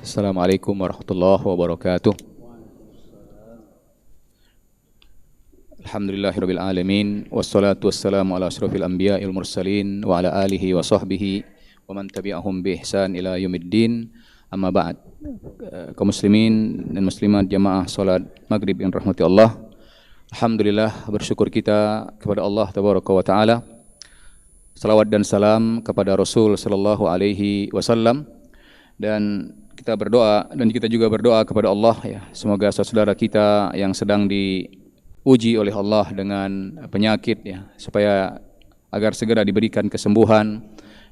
Assalamualaikum warahmatullahi wabarakatuh. Alhamdulillahirabbil alamin wassalatu wassalamu ala asyrofil anbiya'il mursalin wa ala alihi wa sahbihi wa man tabi'ahum bi ihsan ila yaumiddin. Amma ba'd. Kaum muslimin dan muslimat jamaah salat maghrib yang rahmati Allah. Alhamdulillah, bersyukur kita kepada Allah tabaraka wa taala. Salawat dan salam kepada Rasul sallallahu alaihi wasallam, dan kita berdoa dan kita juga berdoa kepada Allah ya, semoga saudara kita yang sedang diuji oleh Allah dengan penyakit ya, supaya agar segera diberikan kesembuhan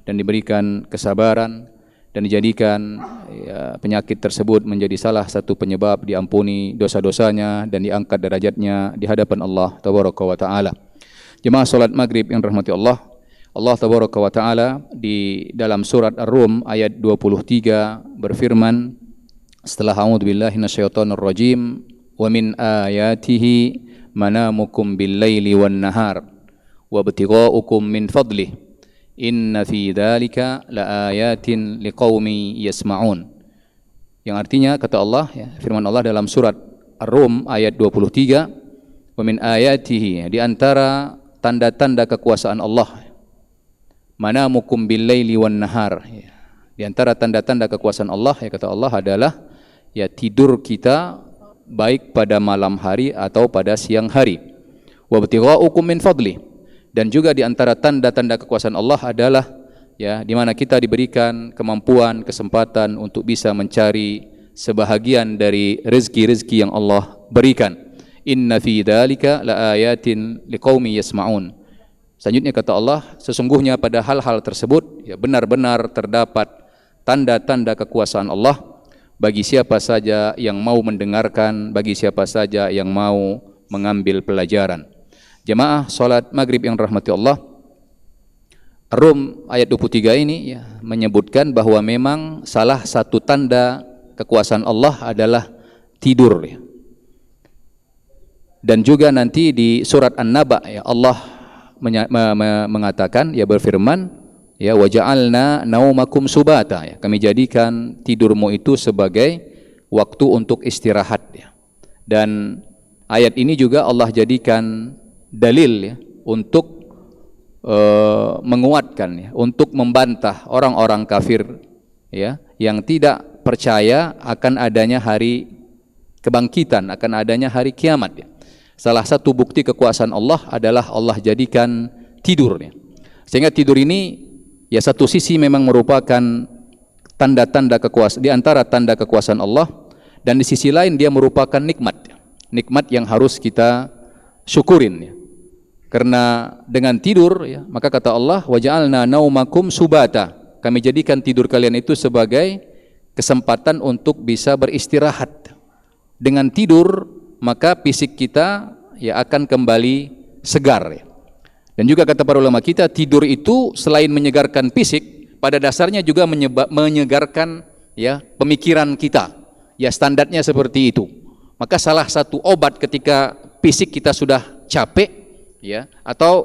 dan diberikan kesabaran dan dijadikan ya, penyakit tersebut menjadi salah satu penyebab diampuni dosa-dosanya dan diangkat derajatnya di hadapan Allah tabaraka wa taala. Jemaah salat maghrib yang rahmati Allah, Allah tabaraka wa taala di dalam surat Ar-Rum ayat 23 berfirman setelah a'udzubillahi minasyaitonir rajim, wa min ayatihi manamukum bil-laili wan-nahar wa ibtigha'ukum min fadlih inna fi dzalika laayatin liqaumin yasma'un. Yang artinya kata Allah ya, firman Allah dalam surat Ar-Rum ayat 23, wa min ayatihi, di antara tanda-tanda kekuasaan Allah, manamukum bil-laili wan-nahar, ya. Di antara tanda-tanda kekuasaan Allah ya, kata Allah adalah ya tidur kita baik pada malam hari atau pada siang hari. Wa ibtigha'ukum min fadli, dan juga di antara tanda-tanda kekuasaan Allah adalah ya di mana kita diberikan kemampuan, kesempatan untuk bisa mencari sebahagian dari rezeki-rezeki yang Allah berikan. Inna fi dzalika laayatin liqaumin yasma'un. Selanjutnya kata Allah, sesungguhnya pada hal-hal tersebut ya benar-benar terdapat tanda-tanda kekuasaan Allah bagi siapa saja yang mau mendengarkan, bagi siapa saja yang mau mengambil pelajaran. Jemaah salat maghrib yang rahmati Allah, Rum ayat 23 ini ya, menyebutkan bahwa memang salah satu tanda kekuasaan Allah adalah tidur ya. Dan juga nanti di surat An-Naba ya, Allah mengatakan ya, berfirman ya, waja'alna naumakum subata ya, kami jadikan tidurmu itu sebagai waktu untuk istirahat ya. Dan ayat ini juga Allah jadikan dalil ya untuk menguatkan ya, untuk membantah orang-orang kafir ya yang tidak percaya akan adanya hari kebangkitan, akan adanya hari kiamat ya. Salah satu bukti kekuasaan Allah adalah Allah jadikan tidur ya. Sehingga tidur ini ya satu sisi memang merupakan tanda-tanda kekuasaan, di antara tanda kekuasaan Allah, dan di sisi lain dia merupakan nikmat ya. Nikmat yang harus kita syukurin ya. Karena dengan tidur ya, maka kata Allah, waja'alna naumakum subata, kami jadikan tidur kalian itu sebagai kesempatan untuk bisa beristirahat. Dengan tidur maka fisik kita ya akan kembali segar ya. Dan juga kata para ulama kita, tidur itu selain menyegarkan fisik, pada dasarnya juga menyegarkan ya pemikiran kita. Ya standarnya seperti itu. Maka salah satu obat ketika fisik kita sudah capek ya, atau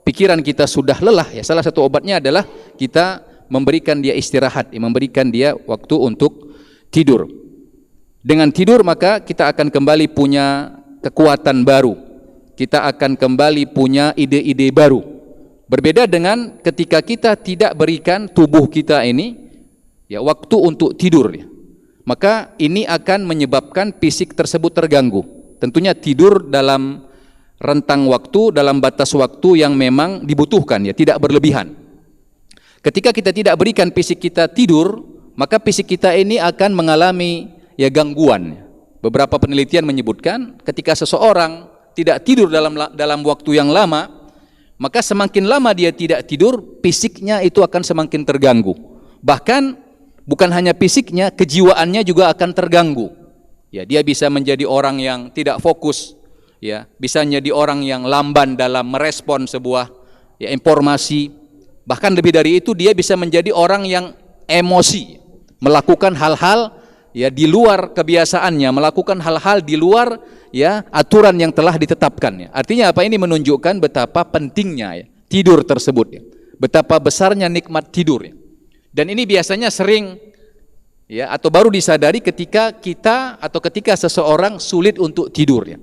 pikiran kita sudah lelah ya, salah satu obatnya adalah kita memberikan dia istirahat, memberikan dia waktu untuk tidur. Dengan tidur maka kita akan kembali punya kekuatan baru, kita akan kembali punya ide-ide baru. Berbeda dengan ketika kita tidak berikan tubuh kita ini ya waktu untuk tidur ya, maka ini akan menyebabkan fisik tersebut terganggu. Tentunya tidur dalam rentang waktu, dalam batas waktu yang memang dibutuhkan ya, tidak berlebihan. Ketika kita tidak berikan fisik kita tidur, maka fisik kita ini akan mengalami ya gangguan. Beberapa penelitian menyebutkan ketika seseorang tidak tidur dalam waktu yang lama, maka semakin lama dia tidak tidur, fisiknya itu akan semakin terganggu. Bahkan bukan hanya fisiknya, kejiwaannya juga akan terganggu. Ya, dia bisa menjadi orang yang tidak fokus, ya, bisa menjadi orang yang lamban dalam merespon sebuah ya informasi. Bahkan lebih dari itu, dia bisa menjadi orang yang emosi, melakukan hal-hal ya di luar kebiasaannya, melakukan hal-hal di luar ya aturan yang telah ditetapkan ya. Artinya apa? Ini menunjukkan betapa pentingnya ya tidur tersebut ya. Betapa besarnya nikmat tidur ya. Dan ini biasanya sering Ya, atau baru disadari ketika kita atau ketika seseorang sulit untuk tidur ya.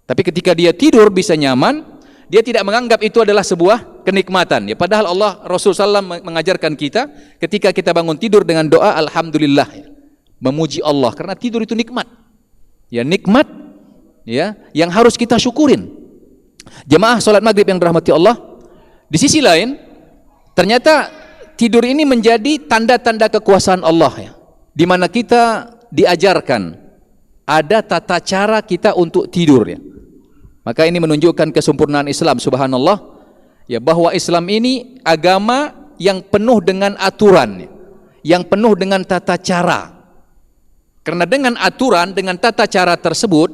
Tapi ketika dia tidur bisa nyaman, dia tidak menganggap itu adalah sebuah kenikmatan ya. Padahal Allah Rasul SAW mengajarkan kita ketika kita bangun tidur dengan doa alhamdulillah ya. Memuji Allah karena tidur itu nikmat. Ya, nikmat ya yang harus kita syukurin. Jemaah salat maghrib yang dirahmati Allah, di sisi lain ternyata tidur ini menjadi tanda-tanda kekuasaan Allah ya, di mana kita diajarkan ada tata cara kita untuk tidur ya. Maka ini menunjukkan kesempurnaan Islam, subhanallah ya, bahwa Islam ini agama yang penuh dengan aturan ya, yang penuh dengan tata cara. Karena dengan aturan, dengan tata cara tersebut,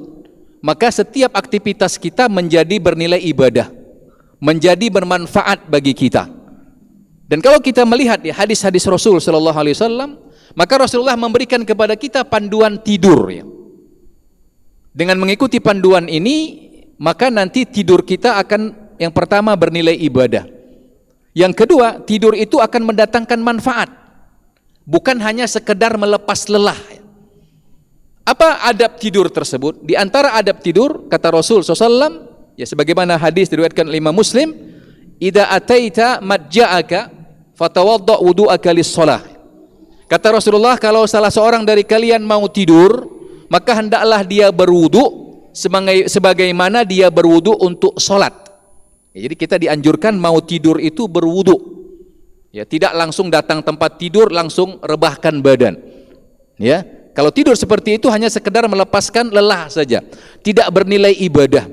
maka setiap aktivitas kita menjadi bernilai ibadah, menjadi bermanfaat bagi kita. Dan kalau kita melihat ya hadis-hadis Rasul sallallahu alaihi wasallam, maka Rasulullah memberikan kepada kita panduan tidur ya. Dengan mengikuti panduan ini, maka nanti tidur kita akan yang pertama bernilai ibadah. Yang kedua, tidur itu akan mendatangkan manfaat. Bukan hanya sekedar melepas lelah. Apa adab tidur tersebut? Di antara adab tidur kata Rasul SAW, ya sebagaimana hadis diriwayatkan oleh Imam Muslim, "Idza ataita madja'aka fatawadda' wudu'aka lis-shalah." Kata Rasulullah, kalau salah seorang dari kalian mau tidur, maka hendaklah dia berwudu sebagaimana dia berwudu untuk salat. Ya, jadi kita dianjurkan mau tidur itu berwudu. Ya, tidak langsung datang tempat tidur langsung rebahkan badan. Ya, kalau tidur seperti itu hanya sekedar melepaskan lelah saja, tidak bernilai ibadah.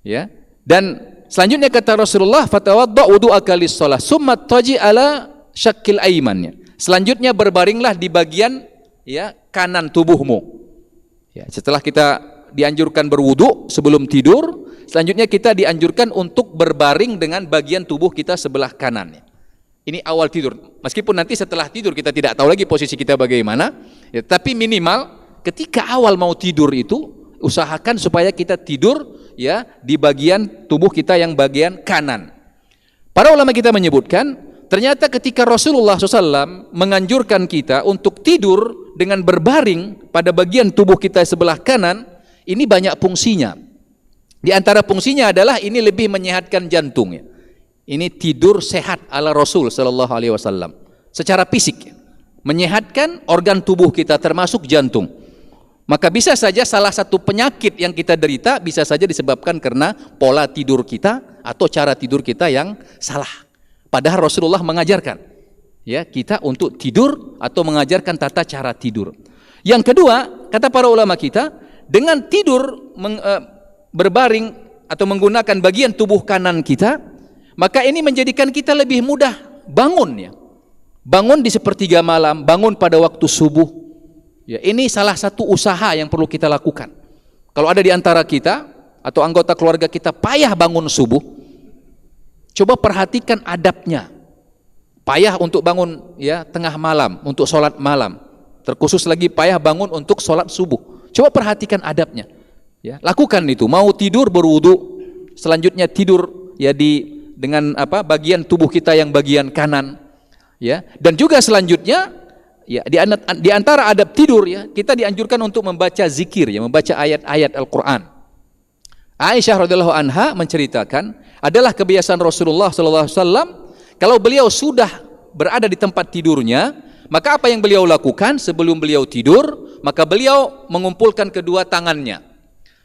Ya. Dan selanjutnya kata Rasulullah, "Fatawadda' wudu'aka lis-shalah, summa taji ala syakkil aiman." Selanjutnya berbaringlah di bagian ya kanan tubuhmu. Ya, setelah kita dianjurkan berwudu sebelum tidur, selanjutnya kita dianjurkan untuk berbaring dengan bagian tubuh kita sebelah kanan. Ini awal tidur. Meskipun nanti setelah tidur kita tidak tahu lagi posisi kita bagaimana, ya, tapi minimal ketika awal mau tidur itu usahakan supaya kita tidur ya di bagian tubuh kita yang bagian kanan. Para ulama kita menyebutkan, ternyata ketika Rasulullah SAW menganjurkan kita untuk tidur dengan berbaring pada bagian tubuh kita sebelah kanan, ini banyak fungsinya. Di antara fungsinya adalah ini lebih menyehatkan jantung ya. Ini tidur sehat ala Rasul sallallahu alaihi wasallam. Secara fisik menyehatkan organ tubuh kita termasuk jantung. Maka bisa saja salah satu penyakit yang kita derita bisa saja disebabkan karena pola tidur kita atau cara tidur kita yang salah. Padahal Rasulullah mengajarkan ya kita untuk tidur atau mengajarkan tata cara tidur. Yang kedua, kata para ulama kita, dengan tidur berbaring atau menggunakan bagian tubuh kanan kita, maka ini menjadikan kita lebih mudah bangun ya. Bangun di sepertiga malam, bangun pada waktu subuh. Ya, ini salah satu usaha yang perlu kita lakukan. Kalau ada di antara kita atau anggota keluarga kita payah bangun subuh, coba perhatikan adabnya. Payah untuk bangun ya tengah malam untuk sholat malam. Terkhusus lagi payah bangun untuk sholat subuh. Coba perhatikan adabnya. Ya, lakukan itu. Mau tidur berwudu, selanjutnya tidur ya dengan bagian tubuh kita yang bagian kanan. Ya, dan juga selanjutnya ya di antara adab tidur ya kita dianjurkan untuk membaca zikir ya, membaca ayat-ayat Al-Qur'an. Aisyah radhiyallahu anha menceritakan adalah kebiasaan Rasulullah sallallahu alaihi wasallam kalau beliau sudah berada di tempat tidurnya, maka apa yang beliau lakukan sebelum beliau tidur, maka beliau mengumpulkan kedua tangannya.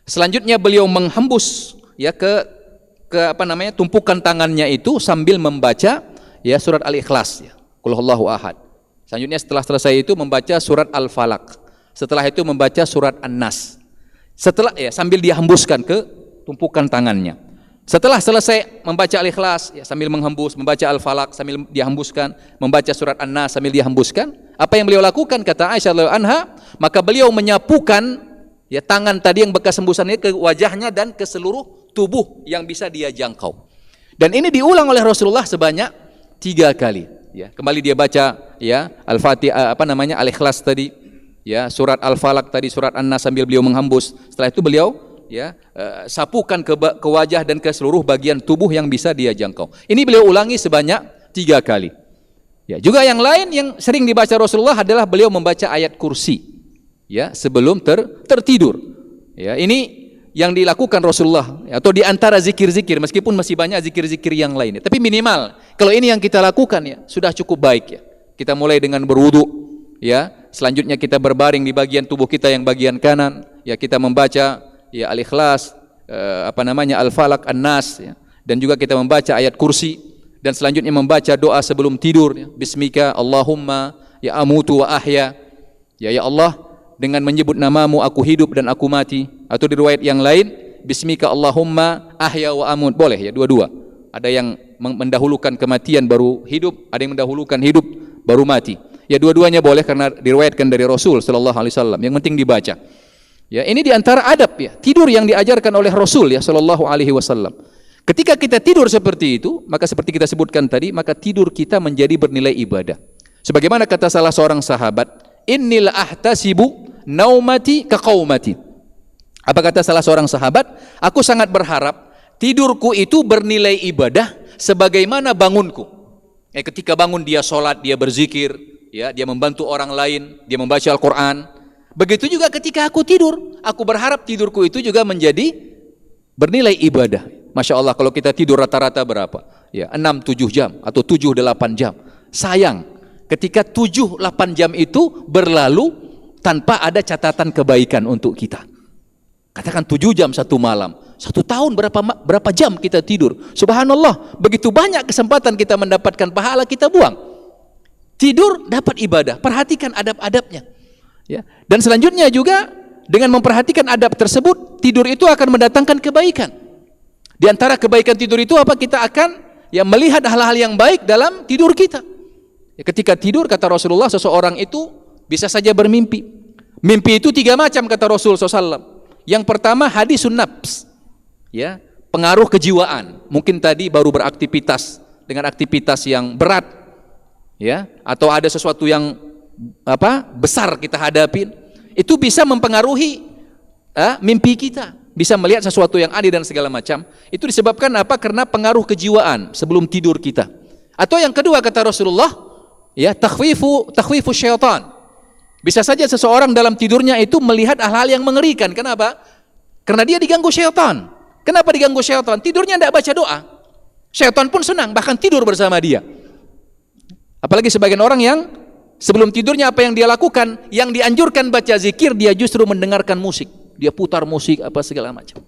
Selanjutnya beliau menghembus ya ke tumpukan tangannya itu sambil membaca ya surat Al-Ikhlas ya. Qul huwallahu ahad. Selanjutnya setelah selesai itu membaca surat Al-Falaq. Setelah itu membaca surat An-Nas. Setelah ya sambil dia hembuskan ke tumpukan tangannya. Setelah selesai membaca Al-Ikhlas ya sambil menghembus, membaca Al-Falaq sambil dia hembuskan, membaca surat An-Nas sambil dia hembuskan, apa yang beliau lakukan kata Aisyah radhiyallahu anha, maka beliau menyapukan ya tangan tadi yang bekas hembusannya ke wajahnya dan ke seluruh tubuh yang bisa dia jangkau. Dan ini diulang oleh Rasulullah sebanyak 3 kali. Ya, kembali dia baca ya Al-Fatihah Al-Ikhlas tadi, ya surat Al-Falaq tadi, surat An-Nas sambil beliau menghembus. Setelah itu beliau ya sapukan ke wajah dan ke seluruh bagian tubuh yang bisa dia jangkau. Ini beliau ulangi sebanyak 3 kali. Ya, juga yang lain yang sering dibaca Rasulullah adalah beliau membaca ayat kursi, ya, sebelum tertidur. Ya, ini yang dilakukan Rasulullah, ya, atau di antara zikir-zikir, meskipun masih banyak zikir-zikir yang lain, ya, tapi minimal kalau ini yang kita lakukan, ya, sudah cukup baik, ya. Kita mulai dengan berwudu, ya, selanjutnya kita berbaring di bagian tubuh kita yang bagian kanan, ya, kita membaca, ya, Al-Ikhlas, Al-Falaq, An-Nas, ya, dan juga kita membaca ayat kursi, dan selanjutnya membaca doa sebelum tidur, ya, Bismika Allahumma ya amutu wa ahya, ya Allah, dengan menyebut namamu aku hidup dan aku mati. Atau di riwayat yang lain, Bismika Allahumma ahya wa amut. Boleh, ya, dua-dua. Ada yang mendahulukan kematian baru hidup, ada yang mendahulukan hidup baru mati. Ya, dua-duanya boleh karena diriwayatkan dari Rasul sallallahu alaihi wasallam. Yang penting dibaca. Ya, ini di antara adab, ya, tidur yang diajarkan oleh Rasul, ya, sallallahu alaihi wasallam. Ketika kita tidur seperti itu, maka seperti kita sebutkan tadi, maka tidur kita menjadi bernilai ibadah. Sebagaimana kata salah seorang sahabat, innil ahtasibu naumati kaqaumati. Apa kata salah seorang sahabat? Aku sangat berharap tidurku itu bernilai ibadah sebagaimana bangunku. Ketika bangun dia sholat, dia berzikir, ya, dia membantu orang lain, dia membaca Al-Quran. Begitu juga ketika aku tidur, aku berharap tidurku itu juga menjadi bernilai ibadah. Masya Allah, kalau kita tidur rata-rata berapa? Ya, 6-7 jam atau 7-8 jam. Sayang, ketika 7-8 jam itu berlalu tanpa ada catatan kebaikan untuk kita. Katakan 7 jam satu malam, 1 tahun berapa jam kita tidur? Subhanallah, begitu banyak kesempatan kita mendapatkan pahala, kita buang. Tidur dapat ibadah, perhatikan adab-adabnya, ya. Dan selanjutnya juga dengan memperhatikan adab tersebut, tidur itu akan mendatangkan kebaikan. Di antara kebaikan tidur itu apa? Kita akan, ya, melihat hal-hal yang baik dalam tidur kita. Ya, ketika tidur, kata Rasulullah, seseorang itu bisa saja bermimpi. Mimpi itu 3 macam kata Rasul SAW. Yang pertama hadisun nafs, ya, pengaruh kejiwaan. Mungkin tadi baru beraktivitas dengan aktivitas yang berat, ya, atau ada sesuatu yang besar kita hadapin, itu bisa mempengaruhi mimpi kita. Bisa melihat sesuatu yang aneh dan segala macam. Itu disebabkan apa? Karena pengaruh kejiwaan sebelum tidur kita. Atau yang kedua kata Rasulullah, ya, takhwifu syaitan. Bisa saja seseorang dalam tidurnya itu melihat hal-hal yang mengerikan. Kenapa? Karena dia diganggu syaitan. Kenapa diganggu syaitan? Tidurnya tidak baca doa. Syaitan pun senang, bahkan tidur bersama dia. Apalagi sebagian orang yang sebelum tidurnya apa yang dia lakukan? Yang dianjurkan baca zikir, dia justru mendengarkan musik. Dia putar musik apa segala macam.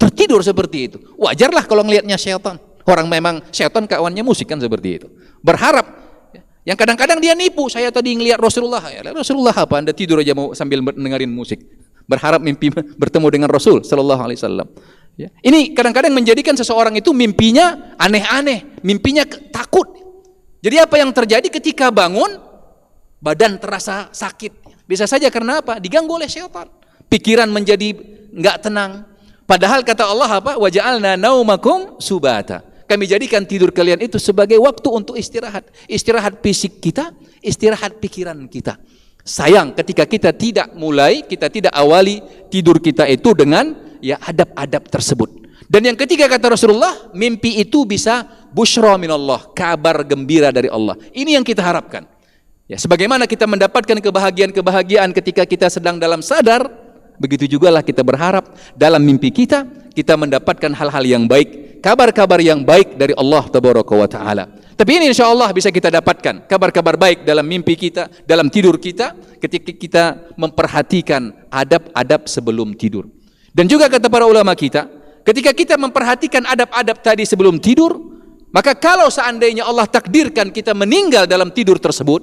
Tertidur seperti itu. Wajarlah kalau ngelihatnya syaitan. Orang memang syaitan kawannya musik kan seperti itu. Berharap. Yang kadang-kadang dia nipu. Saya tadi ngelihat Rasulullah. Ya, Rasulullah apa? Anda tidur aja mau sambil dengerin musik. Berharap mimpi bertemu dengan Rasul sallallahu alaihi wasallam. Ya. Ini kadang-kadang menjadikan seseorang itu mimpinya aneh-aneh, mimpinya takut. Jadi apa yang terjadi ketika bangun, badan terasa sakit. Bisa saja karena apa? Diganggu oleh syaitan. Pikiran menjadi enggak tenang. Padahal kata Allah apa? Wa ja'alna naumakum subata. Kami jadikan tidur kalian itu sebagai waktu untuk istirahat. Istirahat fisik kita, istirahat pikiran kita. Sayang ketika kita tidak awali tidur kita itu dengan, ya, adab-adab tersebut. Dan yang ketiga kata Rasulullah, mimpi itu bisa busyra minallah, kabar gembira dari Allah. Ini yang kita harapkan. Ya, sebagaimana kita mendapatkan kebahagiaan ketika kita sedang dalam sadar, begitu jugalah kita berharap dalam mimpi kita mendapatkan hal-hal yang baik, kabar-kabar yang baik dari Allah Tabaraka wa Ta'ala. Tapi ini insya Allah bisa kita dapatkan kabar-kabar baik dalam mimpi kita, dalam tidur kita, ketika kita memperhatikan adab-adab sebelum tidur. Dan juga kata para ulama kita, ketika kita memperhatikan adab-adab tadi sebelum tidur, maka kalau seandainya Allah takdirkan kita meninggal dalam tidur tersebut,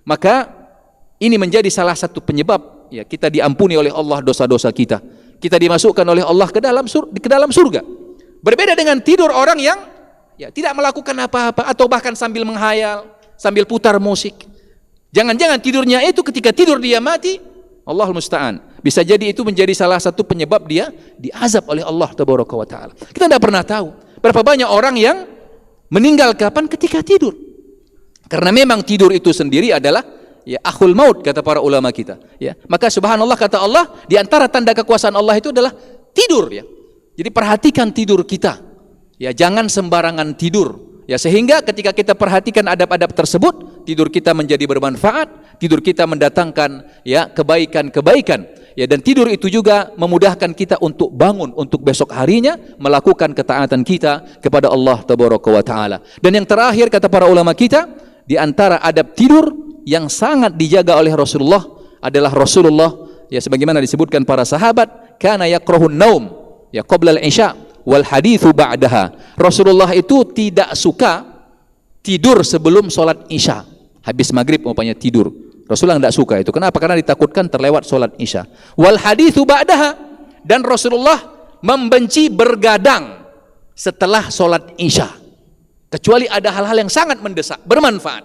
maka ini menjadi salah satu penyebab, ya, kita diampuni oleh Allah dosa-dosa kita. Kita dimasukkan oleh Allah ke dalam surga. Berbeda dengan tidur orang yang, ya, tidak melakukan apa-apa atau bahkan sambil menghayal, sambil putar musik. Jangan-jangan tidurnya itu ketika tidur dia mati, Allahul musta'an. Bisa jadi itu menjadi salah satu penyebab dia diazab oleh Allah Tabaraka wa Ta'ala. Kita tidak pernah tahu berapa banyak orang yang meninggal kapan ketika tidur. Karena memang tidur itu sendiri adalah, ya, akhul maut kata para ulama kita, ya. Maka subhanallah kata Allah, di antara tanda kekuasaan Allah itu adalah tidur, ya. Jadi perhatikan tidur kita. Ya, jangan sembarangan tidur. Ya, sehingga ketika kita perhatikan adab-adab tersebut, tidur kita menjadi bermanfaat, tidur kita mendatangkan ya kebaikan-kebaikan. Ya, dan tidur itu juga memudahkan kita untuk bangun untuk besok harinya melakukan ketaatan kita kepada Allah Tabaraka wa Ta'ala. Dan yang terakhir kata para ulama kita, di antara adab tidur yang sangat dijaga oleh Rasulullah adalah Rasulullah ya sebagaimana disebutkan para sahabat, kana yakrahun naum ya qabla al-isya wal hadithu ba'daha. Rasulullah itu tidak suka tidur sebelum sholat isya. Habis maghrib umpamanya tidur. Rasulullah tidak suka itu. Kenapa? Karena ditakutkan terlewat sholat isya. Wal hadithu ba'daha, dan Rasulullah membenci bergadang setelah sholat isya. Kecuali ada hal-hal yang sangat mendesak, bermanfaat.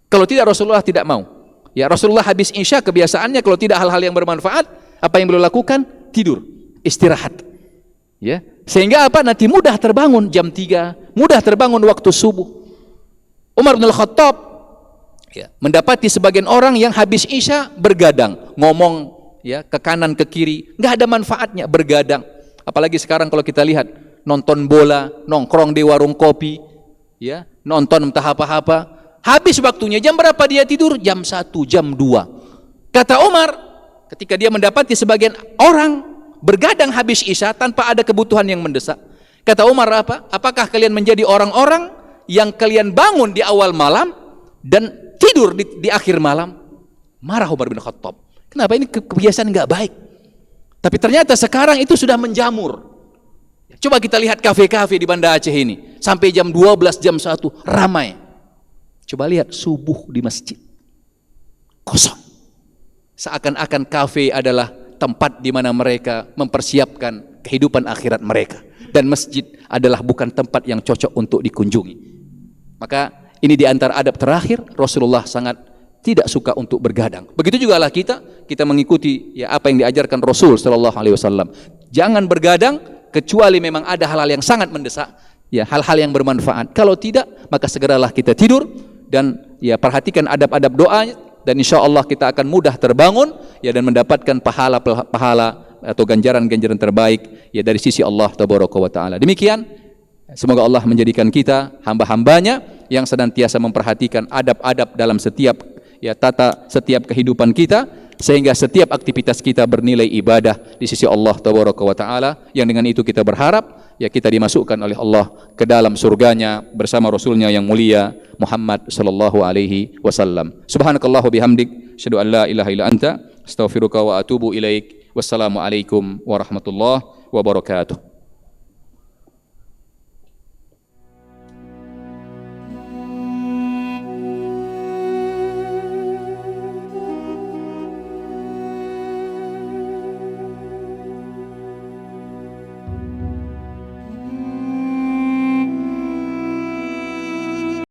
Kalau tidak, Rasulullah tidak mau. Ya, Rasulullah habis isya kebiasaannya kalau tidak hal-hal yang bermanfaat, apa yang beliau lakukan? Tidur, istirahat. Ya, sehingga apa? Nanti mudah terbangun jam 3, mudah terbangun waktu subuh. Umar bin Al-Khattab ya, mendapati sebagian orang yang habis isya bergadang, ngomong ya ke kanan ke kiri, nggak ada manfaatnya bergadang. Apalagi sekarang kalau kita lihat nonton bola, nongkrong di warung kopi, ya nonton entah apa-apa, habis waktunya jam berapa dia tidur? Jam 1, jam 2. Kata Umar, ketika dia mendapati sebagian orang bergadang habis isya tanpa ada kebutuhan yang mendesak, kata Umar apa? Apakah kalian menjadi orang-orang yang kalian bangun di awal malam dan tidur di akhir malam? Marah Umar bin Khattab. Kenapa? Ini kebiasaan nggak baik. Tapi ternyata sekarang itu sudah menjamur. Coba kita lihat kafe-kafe di Banda Aceh ini, sampai jam 12, jam 1 ramai. Coba lihat subuh di masjid kosong. Seakan-akan kafe adalah tempat di mana mereka mempersiapkan kehidupan akhirat mereka, dan masjid adalah bukan tempat yang cocok untuk dikunjungi. Maka ini di antara adab terakhir, Rasulullah sangat tidak suka untuk bergadang. Begitu juga lah kita mengikuti ya apa yang diajarkan Rasul sallallahu alaihi wasallam. Jangan bergadang kecuali memang ada hal-hal yang sangat mendesak, ya hal-hal yang bermanfaat. Kalau tidak, maka segeralah kita tidur dan ya perhatikan adab-adab doa, dan insya Allah kita akan mudah terbangun ya dan mendapatkan pahala atau ganjaran-ganjaran terbaik ya dari sisi Allah Tabaraka wa Ta'ala. Demikian, semoga Allah menjadikan kita hamba-hambanya yang senantiasa memperhatikan adab-adab dalam setiap setiap kehidupan kita, sehingga setiap aktivitas kita bernilai ibadah di sisi Allah Tabaraka wa Ta'ala, yang dengan itu kita berharap ya kita dimasukkan oleh Allah ke dalam surganya bersama Rasulnya yang mulia Muhammad sallallahu alaihi wasallam. Subhanakallahu bihamdik, asyhadu an la ilaha illa anta, astaghfiruka wa atubu ilaik. Wassalamu alaikum warahmatullahi wabarakatuh.